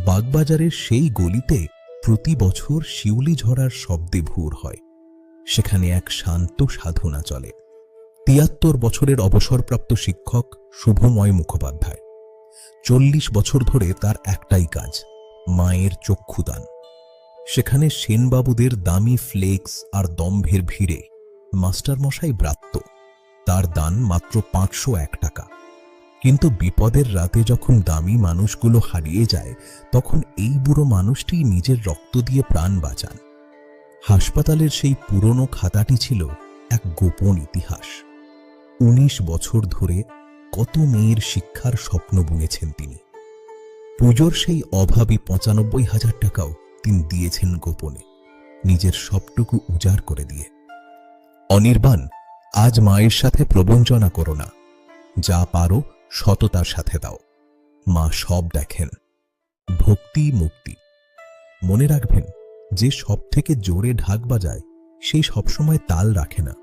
বাগবাজারের সেই গলিতে প্রতি বছর শিউলি ঝরার শব্দে ভোর হয়। সেখানে এক শান্ত সাধনা চলে। ৭৩ বছরের অবসরপ্রাপ্ত শিক্ষক শুভময় মুখোপাধ্যায়। ৪০ বছর ধরে তার একটাই কাজ, মায়ের চক্ষুদান। সেখানে সেনবাবুদের দামি ফ্লেক্স আর দম্ভের ভিড়ে মাস্টারমশাই ব্রাত্য। তার দান মাত্র ৫০১ টাকা। কিন্তু বিপদের রাতে যখন দামি মানুষগুলো হারিয়ে যায়, তখন এই বুড়ো মানুষটি নিজের রক্ত দিয়ে প্রাণ বাঁচান। হাসপাতালের সেই পুরনো খাতাটি ছিল এক গোপন ইতিহাস। ১৯ বছর ধরে কত মেয়ের শিক্ষার স্বপ্ন বুনেছেন তিনি। পুজোর সেই অভাবী ৯৫,০০০ টাকাও তিনি দিয়েছেন গোপনে, নিজের সবটুকু উজাড় করে দিয়ে। অনির্বাণ, আজ মায়ের সাথে প্রবঞ্চনা করো না। যা পারো সততার সাথে দাও। মা সব দেখেন। ভক্তি মুক্তি। মনে রাখবেন, যে সব থেকে জোরে ঢাক বাজায় সেই সবসময় তাল রাখে না।